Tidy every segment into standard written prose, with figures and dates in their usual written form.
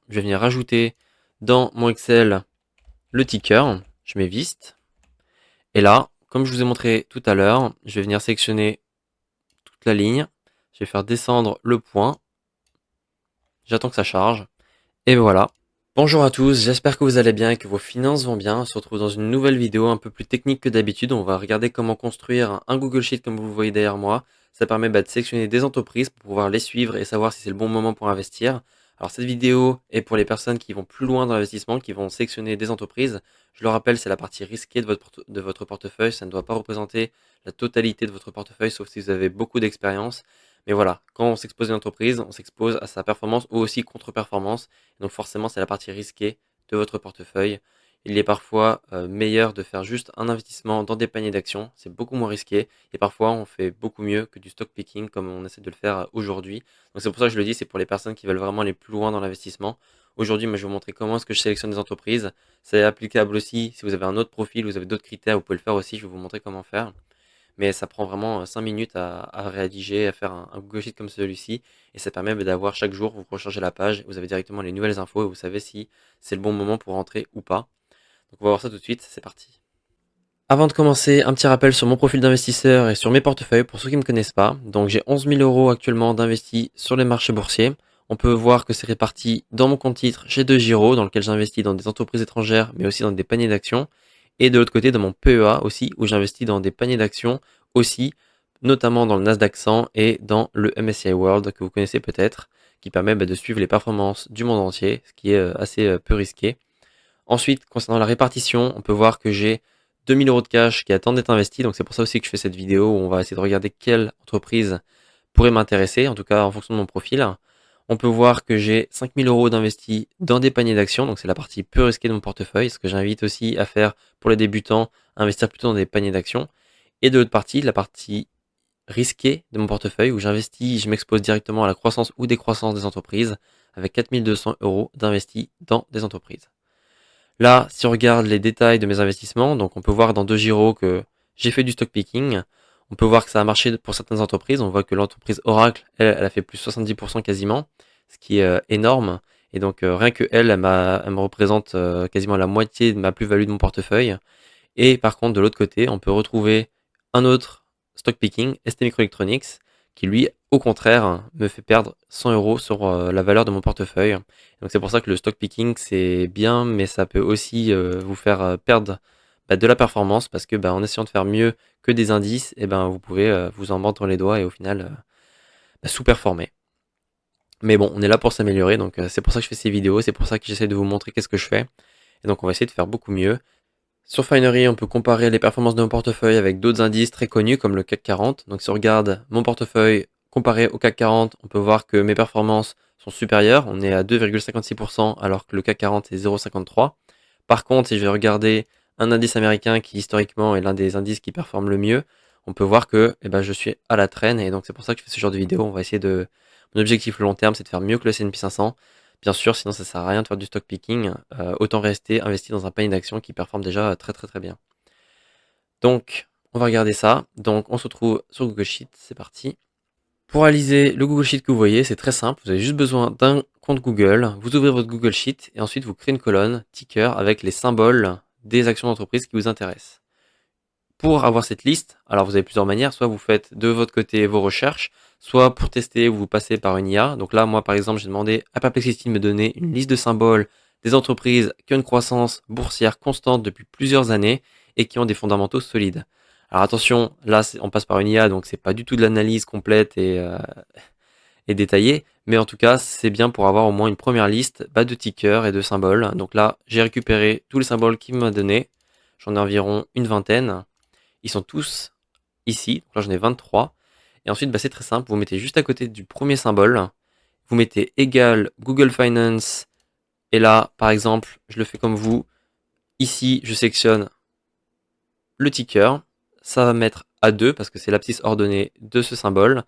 je vais venir rajouter dans mon Excel le ticker. Je mets Vist. Et là, comme je vous ai montré tout à l'heure, je vais venir sélectionner toute la ligne. Je vais faire descendre le point. J'attends que ça charge. Et voilà. Bonjour à tous, j'espère que vous allez bien et que vos finances vont bien. On se retrouve dans une nouvelle vidéo un peu plus technique que d'habitude. On va regarder comment construire un Google Sheet comme vous le voyez derrière moi. Ça permet de sélectionner des entreprises pour pouvoir les suivre et savoir si c'est le bon moment pour investir. Alors cette vidéo est pour les personnes qui vont plus loin dans l'investissement, qui vont sélectionner des entreprises. Je le rappelle, c'est la partie risquée de votre portefeuille. Ça ne doit pas représenter la totalité de votre portefeuille, sauf si vous avez beaucoup d'expérience. Mais voilà, quand on s'expose à une entreprise, on s'expose à sa performance ou aussi contre-performance. Donc forcément, c'est la partie risquée de votre portefeuille. Il est parfois meilleur de faire juste un investissement dans des paniers d'actions. C'est beaucoup moins risqué. Et parfois, on fait beaucoup mieux que du stock picking comme on essaie de le faire aujourd'hui. Donc c'est pour ça que je le dis, c'est pour les personnes qui veulent vraiment aller plus loin dans l'investissement. Aujourd'hui, moi, je vais vous montrer comment est-ce que je sélectionne des entreprises. C'est applicable aussi si vous avez un autre profil, vous avez d'autres critères, vous pouvez le faire aussi. Je vais vous montrer comment faire. Mais ça prend vraiment 5 minutes à rédiger, à faire un Google Sheet comme celui-ci. Et ça permet d'avoir chaque jour, vous rechargez la page, vous avez directement les nouvelles infos et vous savez si c'est le bon moment pour rentrer ou pas. Donc on va voir ça tout de suite, c'est parti. Avant de commencer, un petit rappel sur mon profil d'investisseur et sur mes portefeuilles pour ceux qui ne me connaissent pas. Donc j'ai 11 000 euros actuellement d'investis sur les marchés boursiers. On peut voir que c'est réparti dans mon compte titre chez DeGiro, dans lequel j'investis dans des entreprises étrangères, mais aussi dans des paniers d'actions. Et de l'autre côté, dans mon PEA aussi, où j'investis dans des paniers d'actions aussi, notamment dans le Nasdaq 100 et dans le MSCI World, que vous connaissez peut-être, qui permet de suivre les performances du monde entier, ce qui est assez peu risqué. Ensuite, concernant la répartition, on peut voir que j'ai 2000 euros de cash qui attendent d'être investis. Donc c'est pour ça aussi que je fais cette vidéo où on va essayer de regarder quelle entreprise pourrait m'intéresser, en tout cas en fonction de mon profil. On peut voir que j'ai 5000 euros d'investis dans des paniers d'actions. Donc c'est la partie peu risquée de mon portefeuille. Ce que j'invite aussi à faire pour les débutants, investir plutôt dans des paniers d'actions. Et de l'autre partie, la partie risquée de mon portefeuille où j'investis, je m'expose directement à la croissance ou décroissance des entreprises avec 4200 euros d'investis dans des entreprises. Là, si on regarde les détails de mes investissements, donc on peut voir dans DeGiro que j'ai fait du stock picking. On peut voir que ça a marché pour certaines entreprises. On voit que l'entreprise Oracle, elle a fait plus 70% quasiment, ce qui est énorme. Et donc rien que elle me représente quasiment la moitié de ma plus-value de mon portefeuille. Et par contre, de l'autre côté, on peut retrouver un autre stock picking, ST Microelectronics, qui lui, au contraire, me fait perdre 100 euros sur la valeur de mon portefeuille. Donc c'est pour ça que le stock picking, c'est bien, mais ça peut aussi vous faire perdre de la performance, parce que en essayant de faire mieux que des indices, vous pouvez vous en mordre les doigts et au final sous-performer. Mais bon, on est là pour s'améliorer, donc c'est pour ça que je fais ces vidéos, c'est pour ça que j'essaie de vous montrer qu'est-ce que je fais. Et donc on va essayer de faire beaucoup mieux. Sur Finery, on peut comparer les performances de mon portefeuille avec d'autres indices très connus comme le CAC 40. Donc si on regarde mon portefeuille comparé au CAC 40, on peut voir que mes performances sont supérieures. On est à 2,56% alors que le CAC 40 est 0,53%. Par contre, si je vais regarder un indice américain qui historiquement est l'un des indices qui performe le mieux, on peut voir que je suis à la traîne et donc c'est pour ça que je fais ce genre de vidéo. On va essayer de... Mon objectif long terme, c'est de faire mieux que le S&P 500. Bien sûr, sinon ça sert à rien de faire du stock picking. Autant rester investi dans un panier d'actions qui performe déjà très très très bien. Donc, on va regarder ça. Donc, on se retrouve sur Google Sheet. C'est parti. Pour réaliser le Google Sheet que vous voyez, c'est très simple. Vous avez juste besoin d'un compte Google. Vous ouvrez votre Google Sheet et ensuite vous créez une colonne ticker avec les symboles des actions d'entreprise qui vous intéressent. Pour avoir cette liste, alors vous avez plusieurs manières. Soit vous faites de votre côté vos recherches, soit pour tester, vous passez par une IA. Donc là, moi, par exemple, j'ai demandé à Perplexity de me donner une liste de symboles des entreprises qui ont une croissance boursière constante depuis plusieurs années et qui ont des fondamentaux solides. Alors attention, là, on passe par une IA, donc c'est pas du tout de l'analyse complète et détaillée, mais en tout cas, c'est bien pour avoir au moins une première liste de tickers et de symboles. Donc là, j'ai récupéré tous les symboles qu'il m'a donné. J'en ai environ une vingtaine. Ils sont tous ici. Donc là, j'en ai 23. Et ensuite, c'est très simple. Vous mettez juste à côté du premier symbole. Vous mettez égal Google Finance. Et là, par exemple, je le fais comme vous. Ici, je sélectionne le ticker. Ça va mettre A2 parce que c'est l'abscisse ordonnée de ce symbole.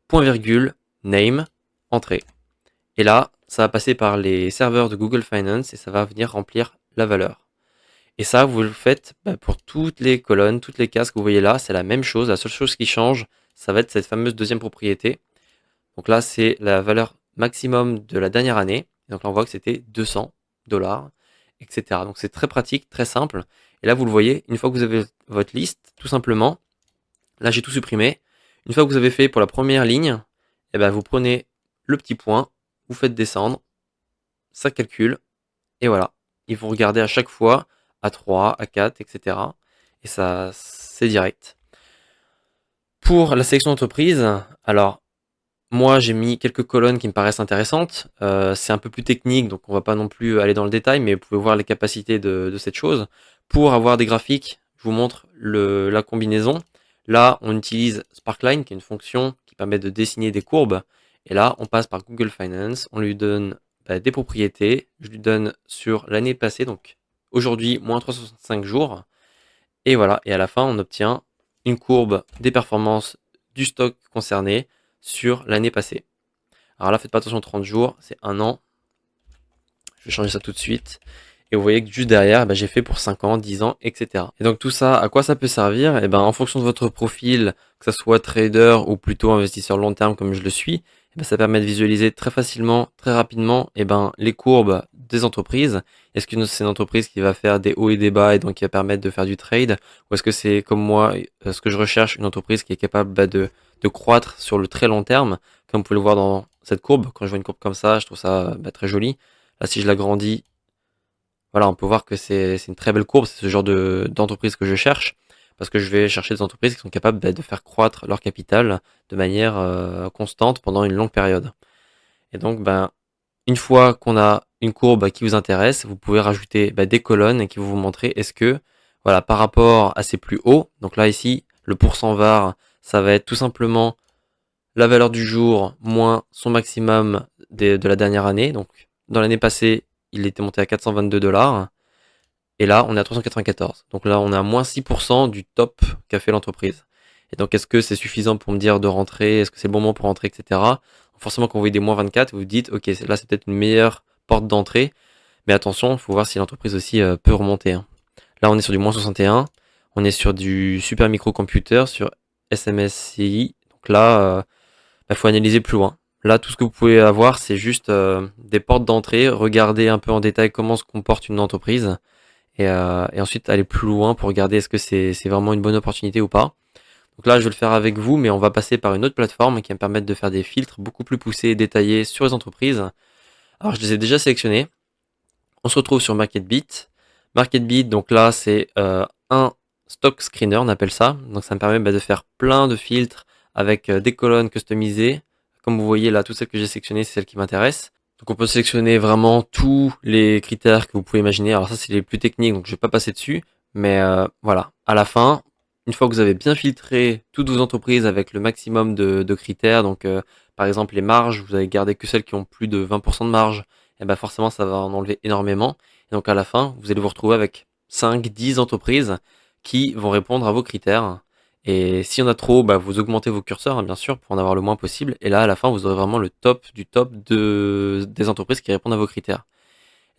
Point virgule, name, entrée. Et là, ça va passer par les serveurs de Google Finance et ça va venir remplir la valeur. Et ça, vous le faites pour toutes les colonnes, toutes les cases que vous voyez là, c'est la même chose. La seule chose qui change, ça va être cette fameuse deuxième propriété. Donc là, c'est la valeur maximum de la dernière année. Donc là, on voit que c'était 200 $, etc. Donc c'est très pratique, très simple. Et là, vous le voyez, une fois que vous avez votre liste, tout simplement, là, j'ai tout supprimé. Une fois que vous avez fait pour la première ligne, eh ben, vous prenez le petit point, vous faites descendre, ça calcule, et voilà. Ils vont regarder à chaque fois à 3, à 4, etc. Et ça, c'est direct. Pour la sélection d'entreprise, alors moi j'ai mis quelques colonnes qui me paraissent intéressantes. C'est un peu plus technique, donc on va pas non plus aller dans le détail, mais vous pouvez voir les capacités de cette chose. Pour avoir des graphiques, je vous montre la combinaison. Là, on utilise Sparkline, qui est une fonction qui permet de dessiner des courbes. Et là, on passe par Google Finance, on lui donne des propriétés. Je lui donne sur l'année passée, donc aujourd'hui, moins 365 jours. Et voilà, et à la fin, on obtient une courbe des performances du stock concerné sur l'année passée. Alors là, faites pas attention aux 30 jours, c'est un an. Je vais changer ça tout de suite. Et vous voyez que juste derrière, j'ai fait pour 5 ans, 10 ans, etc. Et donc tout ça, à quoi ça peut servir? En fonction de votre profil, que ce soit trader ou plutôt investisseur long terme comme je le suis, ça permet de visualiser très facilement, très rapidement, les courbes des entreprises. Est-ce que c'est une entreprise qui va faire des hauts et des bas et donc qui va permettre de faire du trade? Ou est-ce que c'est comme moi, ce que je recherche, une entreprise qui est capable de croître sur le très long terme, comme vous pouvez le voir dans cette courbe. Quand je vois une courbe comme ça, je trouve ça très joli. Là, si je l'agrandis, voilà, on peut voir que c'est une très belle courbe. C'est ce genre d'entreprise que je cherche, parce que je vais chercher des entreprises qui sont capables de faire croître leur capital de manière constante pendant une longue période. Et donc, une fois qu'on a une courbe qui vous intéresse, vous pouvez rajouter des colonnes qui vont vous montrer est-ce que, voilà, par rapport à ses plus hauts, donc là ici, le pourcent var, ça va être tout simplement la valeur du jour moins son maximum de la dernière année. Donc, dans l'année passée, il était monté à 422 $. Et là, on est à 394. Donc là, on est à moins 6% du top qu'a fait l'entreprise. Et donc, est-ce que c'est suffisant pour me dire de rentrer? Est-ce que c'est le bon moment pour rentrer, etc. Forcément, quand vous voyez des moins 24, vous vous dites, ok, là, c'est peut-être une meilleure porte d'entrée. Mais attention, il faut voir si l'entreprise aussi peut remonter, hein. Là, on est sur du moins 61. On est sur du super microcomputer, sur SMSCI. Donc là, faut analyser plus loin. Là, tout ce que vous pouvez avoir, c'est juste des portes d'entrée. Regardez un peu en détail comment se comporte une entreprise. Et ensuite aller plus loin pour regarder est-ce que c'est vraiment une bonne opportunité ou pas. Donc là, je vais le faire avec vous, mais on va passer par une autre plateforme qui va me permettre de faire des filtres beaucoup plus poussés et détaillés sur les entreprises. Alors, je les ai déjà sélectionnés. On se retrouve sur MarketBeat. MarketBeat, donc là, c'est un stock screener, on appelle ça. Donc ça me permet de faire plein de filtres avec des colonnes customisées. Comme vous voyez là, toutes celles que j'ai sélectionnées, c'est celles qui m'intéressent. Donc on peut sélectionner vraiment tous les critères que vous pouvez imaginer. Alors ça, c'est les plus techniques, donc je vais pas passer dessus. Mais voilà, à la fin, une fois que vous avez bien filtré toutes vos entreprises avec le maximum de critères, donc par exemple les marges, vous avez gardé que celles qui ont plus de 20% de marge, et forcément ça va en enlever énormément. Et donc à la fin, vous allez vous retrouver avec 5-10 entreprises qui vont répondre à vos critères. Et s'il y en a trop, vous augmentez vos curseurs, hein, bien sûr, pour en avoir le moins possible. Et là, à la fin, vous aurez vraiment le top du top des entreprises qui répondent à vos critères.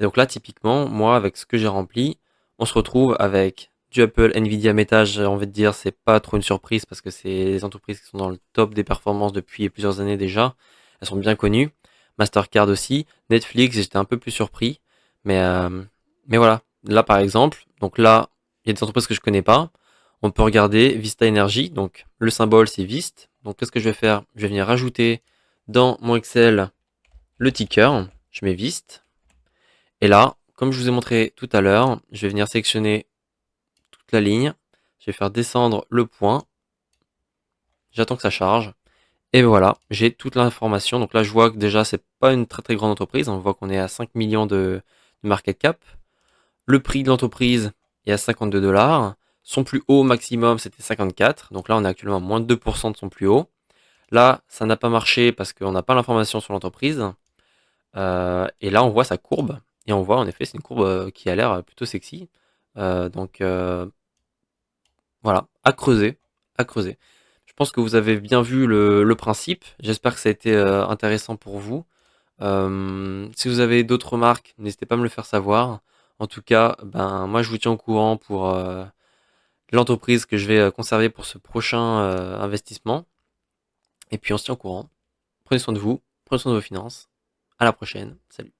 Et donc là, typiquement, moi, avec ce que j'ai rempli, on se retrouve avec du Apple, Nvidia, Meta. J'ai envie de dire, c'est pas trop une surprise parce que c'est des entreprises qui sont dans le top des performances depuis plusieurs années déjà. Elles sont bien connues. Mastercard aussi. Netflix, j'étais un peu plus surpris. Mais, euh, mais voilà. Là, par exemple, donc là, il y a des entreprises que je connais pas. On peut regarder Vista Energy. Donc, le symbole, c'est VIST. Donc, qu'est-ce que je vais faire? Je vais venir rajouter dans mon Excel le ticker. Je mets VIST. Et là, comme je vous ai montré tout à l'heure, je vais venir sélectionner toute la ligne. Je vais faire descendre le point. J'attends que ça charge. Et voilà, j'ai toute l'information. Donc là, je vois que déjà, c'est pas une très très grande entreprise. On voit qu'on est à 5 millions de market cap. Le prix de l'entreprise est à 52 $. Son plus haut maximum, c'était 54. Donc là, on est actuellement à moins de 2% de son plus haut. Là, ça n'a pas marché parce qu'on n'a pas l'information sur l'entreprise. Et là, on voit sa courbe. Et on voit, en effet, c'est une courbe qui a l'air plutôt sexy. Donc, voilà, à creuser, à creuser. Je pense que vous avez bien vu le principe. J'espère que ça a été intéressant pour vous. Si vous avez d'autres remarques, n'hésitez pas à me le faire savoir. En tout cas, moi je vous tiens au courant pour l'entreprise que je vais conserver pour ce prochain investissement. Et puis on se tient au courant. Prenez soin de vous, prenez soin de vos finances. À la prochaine. Salut.